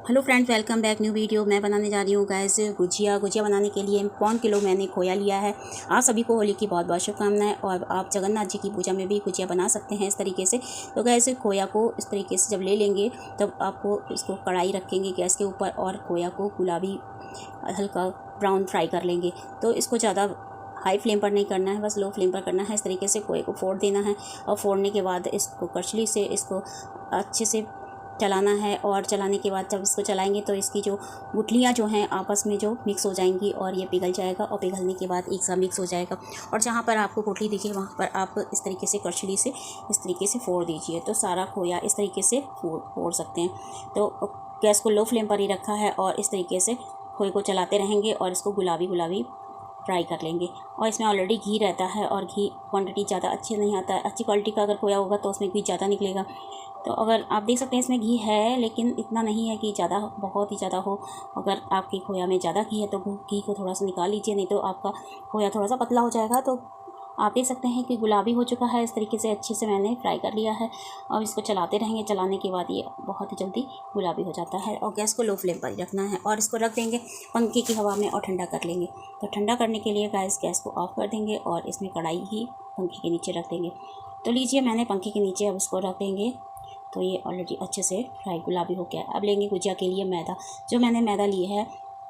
Hello friends, welcome back new video. मैं बनाने जा रही हूँ गैस गुजिया बनाने के लिए 1 किलो मैंने खोया लिया है। आप सभी को होली की बहुत बहुत शुभकामनाएं। और आप जगन्नाथ जी की पूजा में भी गुजिया बना सकते हैं इस तरीके से। तो गैस खोया को इस तरीके से जब ले लेंगे तब आपको इसको कढ़ाई रखेंगे गैस के ऊपर और खोया को गुलाबी हल्का ब्राउन फ्राई कर लेंगे। तो इसको ज़्यादा हाई फ्लेम पर नहीं करना है, बस लो फ्लेम पर करना है। इस तरीके से खोए को फोड़ देना है और फोड़ने के बाद इसको करछली से इसको अच्छे से चलाना है। और चलाने के बाद जब इसको चलाएंगे तो इसकी जो गुठलियाँ जो हैं आपस में जो मिक्स हो जाएंगी और ये पिघल जाएगा और पिघलने के बाद एक साथ मिक्स हो जाएगा। और जहाँ पर आपको गुठली दिखे वहाँ पर आप इस तरीके से करछली से इस तरीके से फोड़ दीजिए। तो सारा खोया इस तरीके से फोड़ सकते हैं। तो गैस को लो फ्लेम पर ही रखा है और इस तरीके से खोए को चलाते रहेंगे और इसको गुलाबी फ्राई कर लेंगे। और इसमें ऑलरेडी घी रहता है और घी क्वांटिटी ज़्यादा अच्छी नहीं आता है। अच्छी क्वालिटी का अगर खोया होगा तो उसमें घी ज़्यादा निकलेगा। तो अगर आप देख सकते हैं इसमें घी है, लेकिन इतना नहीं है कि ज़्यादा बहुत ही ज़्यादा हो। अगर आपके खोया में ज़्यादा घी है तो घी को थोड़ा सा निकाल लीजिए, नहीं तो आपका खोया थोड़ा सा पतला हो जाएगा। तो आप देख सकते हैं कि गुलाबी हो चुका है। इस तरीके से अच्छे से मैंने फ्राई कर लिया है। और इसको चलाते रहेंगे, चलाने के बाद ये बहुत ही जल्दी गुलाबी हो जाता है। और गैस को लो फ्लेम पर ही रखना है और इसको रख देंगे पंखे की हवा में और ठंडा कर लेंगे। तो ठंडा करने के लिए गैस को ऑफ कर देंगे और इसमें कढ़ाई ही पंखे के नीचे रख देंगे। तो लीजिए, मैंने पंखे के नीचे अब इसको रख देंगे। तो ये ऑलरेडी अच्छे से फ्राई गुलाबी हो गया है। अब लेंगे गुजिया के लिए मैदा। जो मैंने मैदा ली है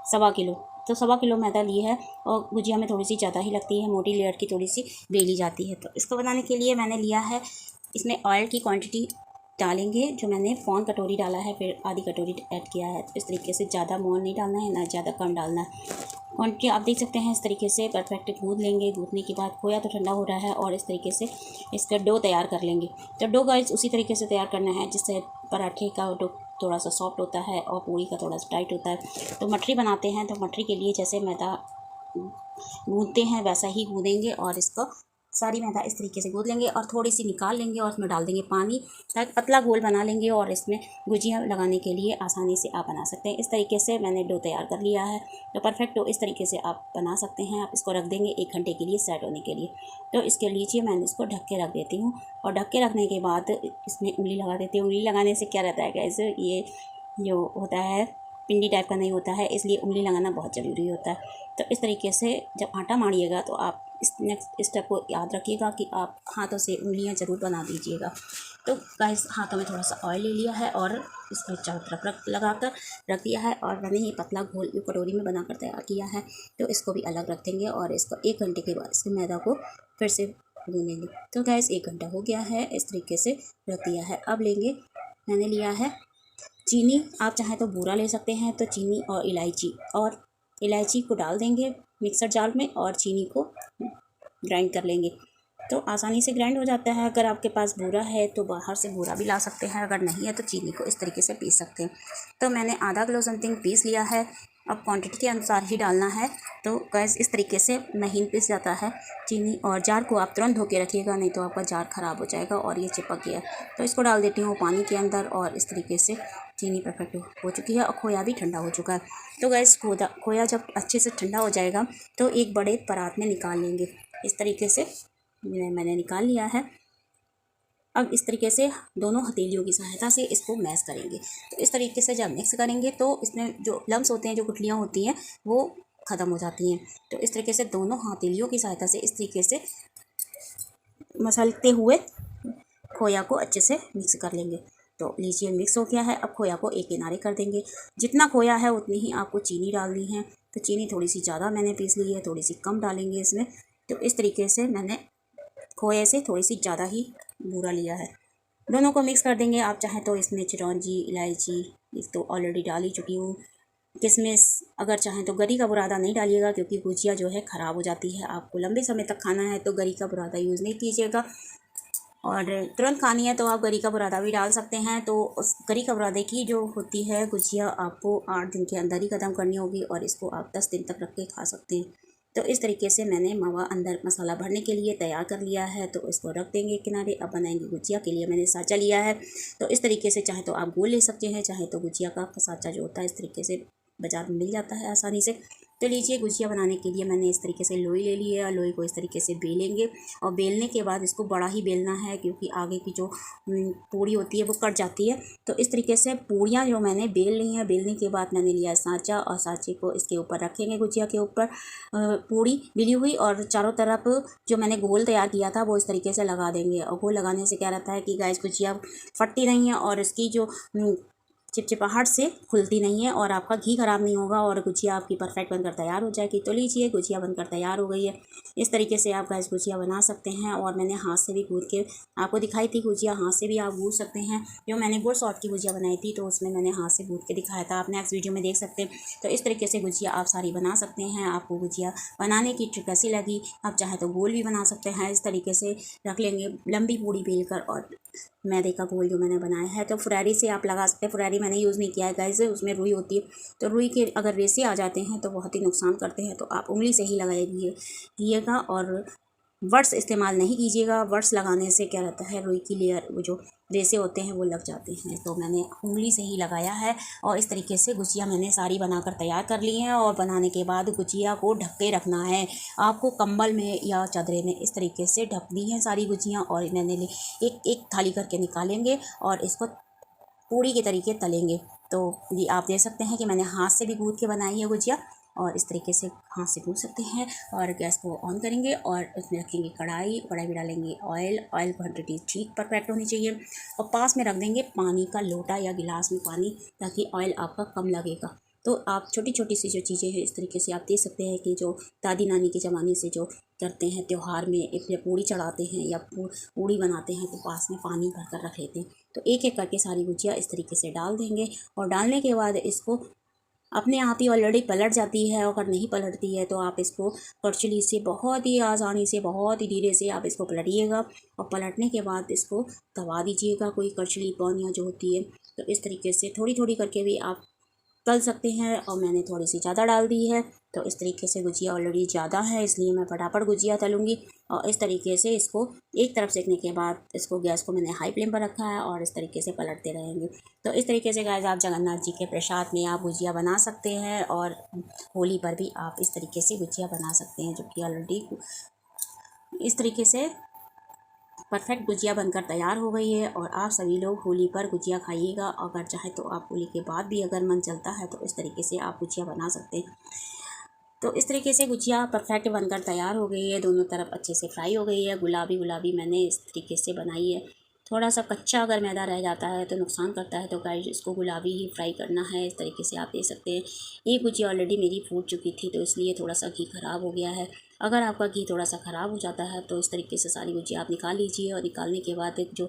1.25 किलो, तो 1.25 किलो मैदा ली है। और गुजिया में थोड़ी सी ज़्यादा ही लगती है, मोटी लेयर की थोड़ी सी बेली जाती है। तो इसको बनाने के लिए मैंने लिया है, इसमें ऑयल की क्वांटिटी डालेंगे जो मैंने 1 कटोरी डाला है, फिर आधी कटोरी ऐड किया है। तो इस तरीके से ज़्यादा मोहन नहीं डालना है, ना ज़्यादा कम डालना है। क्वांटिटी आप देख सकते हैं। इस तरीके से परफेक्ट गूँध लेंगे। गूँधने के बाद खोया तो ठंडा हो रहा है और इस तरीके से इसका डो तैयार कर लेंगे। तो डो गाइस उसी तरीके से तैयार करना है जिससे पराठे का डो थोड़ा सा सॉफ्ट होता है और पूरी का थोड़ा सा टाइट होता है। तो मठरी बनाते हैं तो मठरी के लिए जैसे मैदा गूँधते हैं वैसा ही गूँधेंगे और इसको सारी मैदा इस तरीके से गूँध लेंगे और थोड़ी सी निकाल लेंगे और उसमें डाल देंगे पानी, ताकि पतला घोल बना लेंगे और इसमें गुजिया लगाने के लिए आसानी से आप बना सकते हैं। इस तरीके से मैंने डो तैयार कर लिया है। तो परफेक्ट डो इस तरीके से आप बना सकते हैं। आप इसको रख देंगे 1 घंटे के लिए सेट होने के लिए। तो इसके लीजिए मैंने इसको ढक के रख देती हूँ और ढक के रखने के बाद इसमें उंगली लगा देती हूँ। उंगली लगाने से क्या रहता है गाइस, ये जो होता है पिंडी टाइप का नहीं होता है, इसलिए उंगली लगाना बहुत ज़रूरी होता है। तो इस तरीके से जब आटा मारिएगा तो आप इस नेक्स्ट स्टेप को याद रखिएगा कि आप हाथों से उंगलियां ज़रूर बना दीजिएगा। तो गाइस हाथों में थोड़ा सा ऑयल ले लिया है और इसमें चारों तरफ लगाकर रख दिया है। और मैंने ये पतला घोल कटोरी में बनाकर तैयार किया है। तो इसको भी अलग रख देंगे और इसको 1 घंटे के बाद इसके मैदा को फिर से गूँधेंगे। तो गैस 1 घंटा हो गया है, इस तरीके से रख दिया है। अब लेंगे, मैंने लिया है चीनी। आप चाहें तो बूरा ले सकते हैं। तो चीनी और इलायची को डाल देंगे मिक्सर जार में और चीनी को ग्राइंड कर लेंगे। तो आसानी से ग्राइंड हो जाता है। अगर आपके पास बूरा है तो बाहर से बूरा भी ला सकते हैं, अगर नहीं है तो चीनी को इस तरीके से पीस सकते हैं। तो मैंने आधा किलो समथिंग पीस लिया है। अब क्वांटिटी के अनुसार ही डालना है। तो गैस इस तरीके से महीन पिस जाता है चीनी। और जार को आप तुरंत धो के रखिएगा, नहीं तो आपका जार ख़राब हो जाएगा और ये चिपक गया। तो इसको डाल देती हूँ पानी के अंदर और इस तरीके से चीनी परफेक्ट हो चुकी है और खोया भी ठंडा हो चुका है। तो गैस खोया जब अच्छे से ठंडा हो जाएगा तो एक बड़े परात में निकाल लेंगे। इस तरीके से मैंने निकाल लिया है। अब इस तरीके से दोनों हथेलियों की सहायता से इसको मैश करेंगे। तो इस तरीके से जब मिक्स करेंगे तो इसमें जो लम्स होते हैं, जो गुठलियाँ होती हैं, वो ख़त्म हो जाती हैं। तो इस तरीके से दोनों हथेलियों की सहायता से इस तरीके से मसलते हुए खोया को अच्छे से मिक्स कर लेंगे। तो लीजिए मिक्स हो गया है। अब खोया को एक किनारे कर देंगे। जितना खोया है उतनी ही आपको चीनी डालनी है। तो चीनी थोड़ी सी ज़्यादा मैंने पीस ली है, थोड़ी सी कम डालेंगे इसमें। तो इस तरीके से मैंने खोए से थोड़ी सी ज़्यादा ही बूरा लिया है। दोनों को मिक्स कर देंगे। आप चाहें तो इसमें चिरौंजी, इलायची, इस तो ऑलरेडी डाल ही चुकी हूँ, किशमिश, अगर चाहें तो गरी का बुरादा नहीं डालिएगा क्योंकि गुजिया जो है ख़राब हो जाती है। आपको लंबे समय तक खाना है तो गरी का बुरादा यूज़ नहीं कीजिएगा। और तुरंत खानी है तो आप गरी का बुरादा भी डाल सकते हैं। तो उस गरी का बुरादे की जो होती है गुजिया आपको 8 दिन के अंदर ही ख़त्म करनी होगी और इसको आप 10 दिन तक रख के खा सकते हैं। तो इस तरीके से मैंने मावा अंदर मसाला भरने के लिए तैयार कर लिया है। तो इसको रख देंगे किनारे। अब बनाएंगे गुजिया के लिए मैंने साँचा लिया है। तो इस तरीके से चाहे तो आप गोल ले सकते हैं, चाहे तो गुजिया का साँचा जो होता है इस तरीके से बाज़ार में मिल जाता है आसानी से। तो लीजिए, गुजिया बनाने के लिए मैंने इस तरीके से लोई ले ली है और लोई को इस तरीके से बेलेंगे और बेलने के बाद इसको बड़ा ही बेलना है क्योंकि आगे की जो पूड़ी होती है वो कट जाती है। तो इस तरीके से पूड़ियाँ जो मैंने बेल ली हैं, बेलने के बाद मैंने लिया सांचा और सांचे को इसके ऊपर रखेंगे, गुजिया के ऊपर पूड़ी बेली हुई, और चारों तरफ जो मैंने घोल तैयार किया था वो इस तरीके से लगा देंगे। और घोल लगाने से क्या रहता है कि गाइस गुजिया फटती नहीं है और इसकी जो चिपचिपाहट से खुलती नहीं है और आपका घी खराब नहीं होगा और गुजिया आपकी परफेक्ट बनकर तैयार हो जाएगी। तो लीजिए, गुजिया बनकर तैयार हो गई है। इस तरीके से आप गैस गुजिया बना सकते हैं और मैंने हाथ से भी गूँथ के आपको दिखाई थी गुजिया, हाथ से भी आप गूँथ सकते हैं। जो मैंने गुड़ सॉल्ट की गुजिया बनाई थी तो उसमें मैंने हाथ से गूँथ के दिखाया था, आप नेक्स्ट वीडियो में देख सकते हैं। तो इस तरीके से गुजिया आप सारी बना सकते हैं। आपको गुजिया बनाने की ट्रिक कैसी लगी? आप चाहे तो गोल भी बना सकते हैं। इस तरीके से रख लेंगे लंबी पूड़ी बेलकर और मैदे का घोल जो मैंने बनाया है। तो फुरारी से आप लगा सकते हैं, फुरारी मैंने यूज़ नहीं किया है गाइस, उसमें रुई होती है तो रुई के अगर रेसे आ जाते हैं तो बहुत ही नुकसान करते हैं। तो आप उंगली से ही लगाइएगा और वर्ड्स इस्तेमाल नहीं कीजिएगा। वर्ड्स लगाने से क्या रहता है, रुई की लेयर वो जो रेसे होते हैं वो लग जाते हैं। तो मैंने उंगली से ही लगाया है और इस तरीके से गुजिया मैंने सारी बनाकर तैयार कर ली हैं। और बनाने के बाद गुजिया को ढक के रखना है आपको, कंबल में या चादरे में। इस तरीके से ढक दी हैं सारी गुजिया और मैंने एक एक थाली करके निकालेंगे और इसको पूड़ी के तरीके तलेंगे। तो ये आप देख सकते हैं कि मैंने हाथ से भी गूँथ के बनाई है गुजिया और इस तरीके से हाथ से गूँथ सकते हैं। और गैस को ऑन करेंगे और उसमें रखेंगे कढ़ाई में डालेंगे ऑयल क्वांटिटी ठीक परफेक्ट होनी चाहिए और पास में रख देंगे पानी का लोटा या गिलास में पानी, ताकि ऑयल आपका कम लगेगा। तो आप छोटी छोटी सी जो चीज़ें हैं इस तरीके से आप देख सकते हैं कि जो दादी नानी के ज़माने से जो करते हैं, त्यौहार में एक पूड़ी चढ़ाते हैं या पूड़ी बनाते हैं तो पास में पानी भर कर रख लेते हैं। तो एक एक करके सारी गुजिया इस तरीके से डाल देंगे और डालने के बाद इसको अपने आप ही ऑलरेडी पलट जाती है। अगर नहीं पलटती है तो आप इसको करछुली से बहुत ही आसानी से, बहुत ही धीरे से आप इसको पलटिएगा और पलटने के बाद इसको दबा दीजिएगा, कोई करछुली पौनिया जो होती है। तो इस तरीके से थोड़ी थोड़ी करके भी आप तल सकते हैं और मैंने थोड़ी सी ज़्यादा डाल दी है। तो इस तरीके से गुजिया ऑलरेडी ज़्यादा है इसलिए मैं फटाफट गुजिया तलूँगी। और इस तरीके से इसको एक तरफ सेकने के बाद इसको गैस को मैंने हाई फ्लेम पर रखा है और इस तरीके से पलटते रहेंगे। तो इस तरीके से गाइस आप जगन्नाथ जी के प्रसाद में आप गुजिया बना सकते हैं और होली पर भी आप इस तरीके से गुजिया बना सकते हैं, जो कि ऑलरेडी इस तरीके से परफेक्ट गुजिया बनकर तैयार हो गई है। और आप सभी लोग होली पर गुजिया खाइएगा। अगर चाहे तो आप होली के बाद भी अगर मन चलता है तो इस तरीके से आप गुजिया बना सकते हैं। तो इस तरीके से गुजिया परफेक्ट बनकर तैयार हो गई है, दोनों तरफ अच्छे से फ्राई हो गई है, गुलाबी मैंने इस तरीके से बनाई है। थोड़ा सा कच्चा अगर मैदा रह जाता है तो नुकसान करता है, तो गाइस इसको गुलाबी ही फ्राई करना है। इस तरीके से आप देख सकते हैं ये गुजिया ऑलरेडी मेरी फूट चुकी थी तो इसलिए थोड़ा सा घी ख़राब हो गया है। अगर आपका घी थोड़ा सा ख़राब हो जाता है तो इस तरीके से सारी गुजिया आप निकाल लीजिए और निकालने के बाद एक जो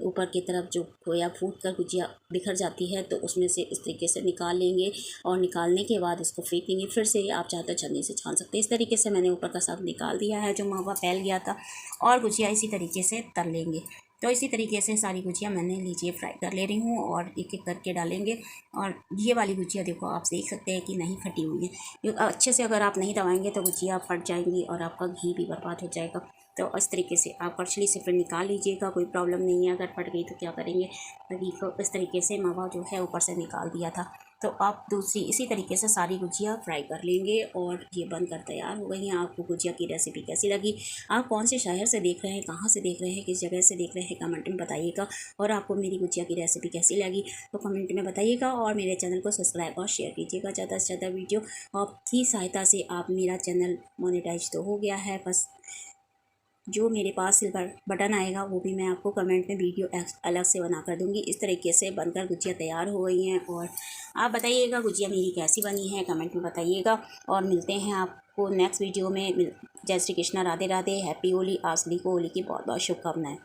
ऊपर की तरफ जो खोया फूट कर गुजिया बिखर जाती है तो उसमें से इस तरीके से निकाल लेंगे और निकालने के बाद इसको फेंक देंगे। फिर से आप चाहे तो छन्नी से छान सकते हैं। इस तरीके से मैंने ऊपर का सब निकाल दिया है जो मावा फैल गया था और गुजिया इसी तरीके से तल लेंगे। तो इसी तरीके से सारी गुजिया मैंने लीजिए फ्राई कर ले रही हूँ और एक एक करके डालेंगे। और ये वाली गुजिया देखो आप देख सकते हैं कि नहीं फटी हुई है, अच्छे से अगर आप नहीं दबाएंगे तो गुजिया फट जाएंगी और आपका घी भी बर्बाद हो जाएगा। तो इस तरीके से आप करछली से फिर निकाल लीजिएगा, कोई प्रॉब्लम नहीं है। अगर फट गई तो क्या करेंगे, तो घी को इस तरीके से मावा जो है ऊपर से निकाल दिया था। तो आप दूसरी इसी तरीके से सारी गुजिया फ्राई कर लेंगे और ये बनकर तैयार हो गई हैं। आपको गुजिया की रेसिपी कैसी लगी, आप कौन से शहर से देख रहे हैं, कहाँ से देख रहे हैं, किस जगह से देख रहे हैं, कमेंट में बताइएगा। और आपको मेरी गुजिया की रेसिपी कैसी लगी तो कमेंट में बताइएगा और मेरे चैनल को सब्सक्राइब और शेयर कीजिएगा। ज़्यादा से ज़्यादा वीडियो आपकी सहायता से आप मेरा चैनल मोनेटाइज तो हो गया है, बस जो मेरे पास सिल्वर बटन आएगा वो भी मैं आपको कमेंट में वीडियो अलग से बना कर दूँगी। इस तरीके से बनकर गुजिया तैयार हो गई हैं और आप बताइएगा गुजिया मेरी कैसी बनी है, कमेंट में बताइएगा। और मिलते हैं आपको नेक्स्ट वीडियो में। जय श्री कृष्णा, राधे राधे, हैप्पी होली। आप सभी को होली की बहुत बहुत शुभकामनाएँ।